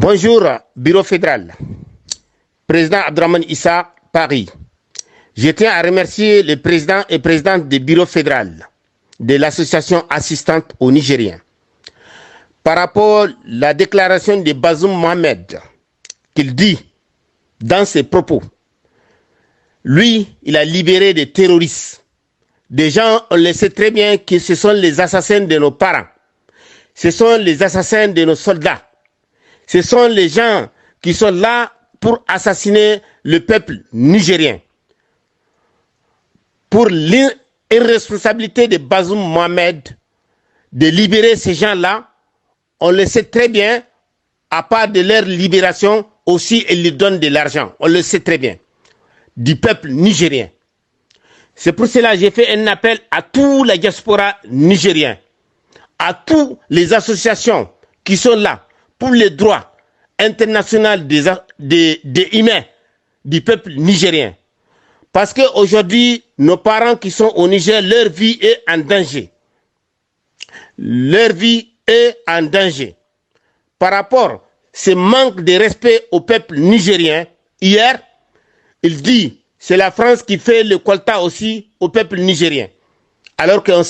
Bonjour, Bureau fédéral. Président Abdraman Issa, Paris. Je tiens à remercier le président et présidente du Bureau fédéral de l'association assistante aux Nigériens. Par rapport à la déclaration de Bazoum Mohamed, qu'il dit dans ses propos, lui, il a libéré des terroristes. Des gens, on le sait très bien que ce sont les assassins de nos parents. Ce sont les assassins de nos soldats. Ce sont les gens qui sont là pour assassiner le peuple nigérien. Pour l'irresponsabilité de Bazoum Mohamed de libérer ces gens-là, on le sait très bien, à part de leur libération, aussi ils lui donnent de l'argent. On le sait très bien. Du peuple nigérien. C'est pour cela que j'ai fait un appel à toute la diaspora nigérienne, à toutes les associations qui sont là pour les droits internationaux des humains du peuple nigérien. Parce qu'aujourd'hui, nos parents qui sont au Niger, leur vie est en danger. Leur vie est en danger. Par rapport à ce manque de respect au peuple nigérien, hier, il dit c'est la France qui fait le quota aussi au peuple nigérien. Alors qu'on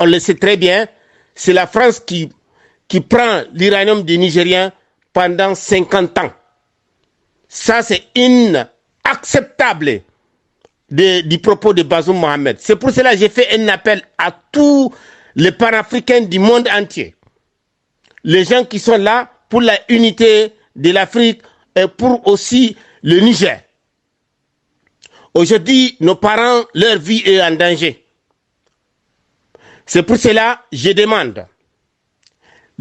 le sait très bien, c'est la France qui prend l'uranium des Nigériens pendant 50 ans. Ça, c'est inacceptable du propos de Bazoum Mohamed. C'est pour cela que j'ai fait un appel à tous les panafricains du monde entier. Les gens qui sont là pour la unité de l'Afrique et pour aussi le Niger. Aujourd'hui, nos parents, leur vie est en danger. C'est pour cela que je demande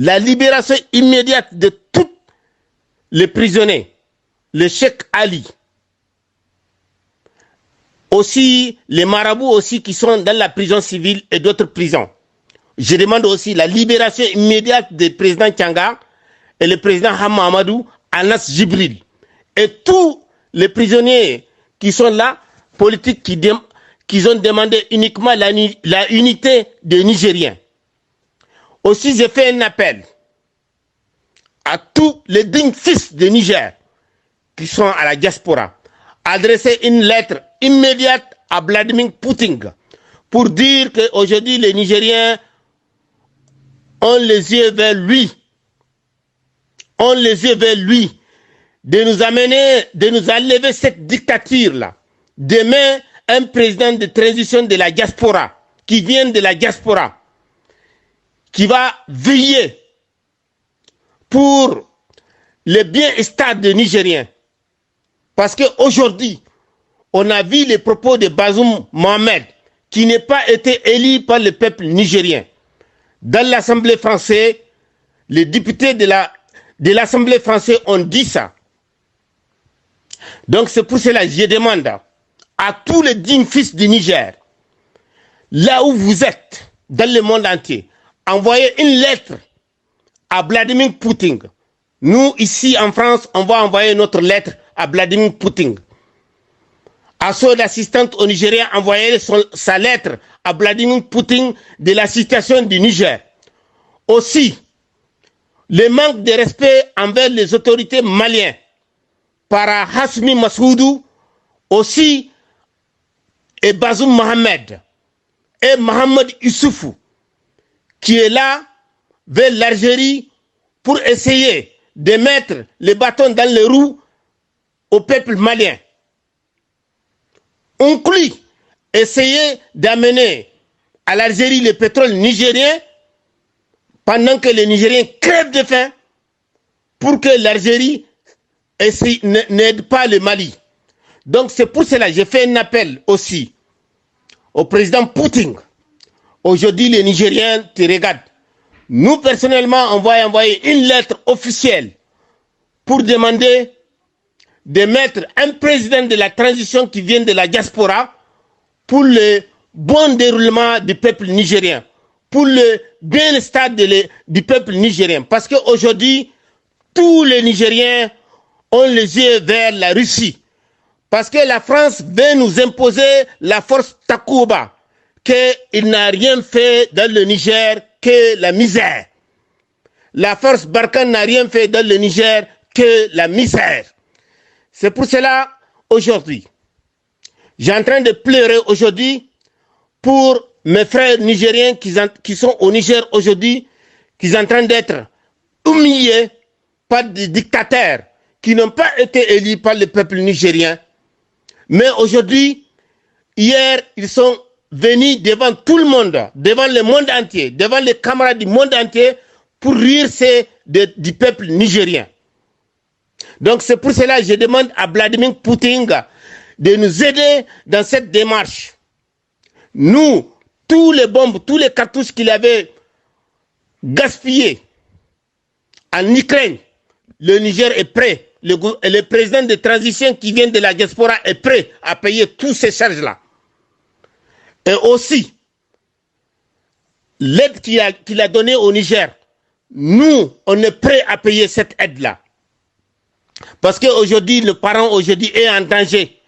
la libération immédiate de tous les prisonniers, le Cheikh Ali, aussi les marabouts aussi qui sont dans la prison civile et d'autres prisons. Je demande aussi la libération immédiate du président Tchanga et le président Hamamadou Anas Jibril et tous les prisonniers qui sont là, politiques qui ont demandé uniquement la unité des Nigériens. Aussi, j'ai fait un appel à tous les dignes fils de Niger qui sont à la diaspora, adresser une lettre immédiate à Vladimir Poutine pour dire qu'aujourd'hui les Nigériens ont les yeux vers lui. Ont les yeux vers lui. De nous amener, de nous enlever cette dictature-là. Demain, un président de transition de la diaspora, qui vient de la diaspora, qui va veiller pour le bien-estar des Nigériens. Parce qu'aujourd'hui, on a vu les propos de Bazoum Mohamed, qui n'a pas été élu par le peuple nigérien. Dans l'Assemblée française, les députés de l'Assemblée française ont dit ça. Donc c'est pour cela que je demande à tous les dignes fils du Niger, là où vous êtes, dans le monde entier, envoyez une lettre à Vladimir Poutine. Nous, ici en France, on va envoyer notre lettre à Vladimir Poutine. À son assistante au Nigeria, envoyer sa lettre à Vladimir Poutine de la situation du Niger. Aussi, le manque de respect envers les autorités maliennes par Hasmi Massoudou, aussi, et Bazoum Mohamed, et Mohamed Issoufou, qui est là vers l'Algérie pour essayer de mettre les bâtons dans les roues au peuple malien. On crie essayer d'amener à l'Algérie le pétrole nigérien pendant que les Nigériens crèvent de faim pour que l'Algérie n'aide pas le Mali. Donc c'est pour cela que j'ai fait un appel aussi au président Poutine. Aujourd'hui, les Nigériens te regardent. Nous, personnellement, on va envoyer une lettre officielle pour demander de mettre un président de la transition qui vient de la diaspora pour le bon déroulement du peuple nigérien, pour le bien-estar du peuple nigérien. Parce qu'aujourd'hui, tous les Nigériens ont les yeux vers la Russie. Parce que la France veut nous imposer la force Takuba, qu'il n'a rien fait dans le Niger que la misère. La force Barkhane n'a rien fait dans le Niger que la misère. C'est pour cela, aujourd'hui, j'ai en train de pleurer aujourd'hui pour mes frères nigériens qui sont au Niger aujourd'hui, qui sont en train d'être humiliés par des dictateurs qui n'ont pas été élus par le peuple nigérien. Mais aujourd'hui, hier, ils sont venus devant tout le monde, devant le monde entier, devant les camarades du monde entier pour rire du peuple nigérien. Donc c'est pour cela que je demande à Vladimir Poutine de nous aider dans cette démarche. Nous, tous les bombes, tous les cartouches qu'il avait gaspillés en Ukraine, le Niger est prêt. Le président de transition qui vient de la diaspora est prêt à payer toutes ces charges-là. Et aussi, l'aide qu'il a donnée au Niger, nous, on est prêt à payer cette aide-là. Parce qu'aujourd'hui, le parent aujourd'hui est en danger.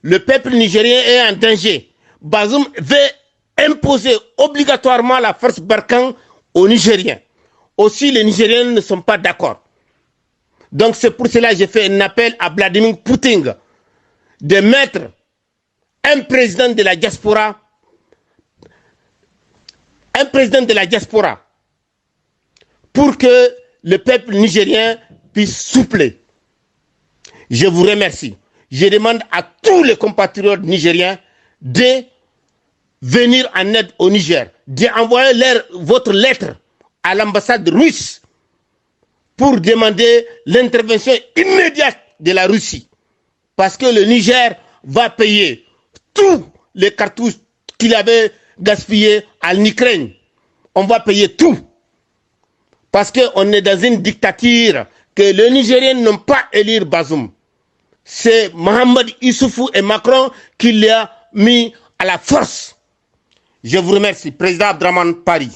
Le peuple nigérien est en danger. Bazoum veut imposer obligatoirement la force Barkhane aux Nigériens. Aussi, les Nigériens ne sont pas d'accord. Donc c'est pour cela que j'ai fait un appel à Vladimir Poutine de mettre un président de la diaspora, pour que le peuple nigérien puisse souffler. Je vous remercie. Je demande à tous les compatriotes nigériens de venir en aide au Niger, d'envoyer votre lettre à l'ambassade russe pour demander l'intervention immédiate de la Russie. Parce que le Niger va payer tous les cartouches qu'il avait gaspillés en Ukraine. On va payer tout. Parce qu'on est dans une dictature que les Nigériens n'ont pas élu Bazoum. C'est Mohamed Issoufou et Macron qui l'a mis à la force. Je vous remercie. Président Abdraman Paris.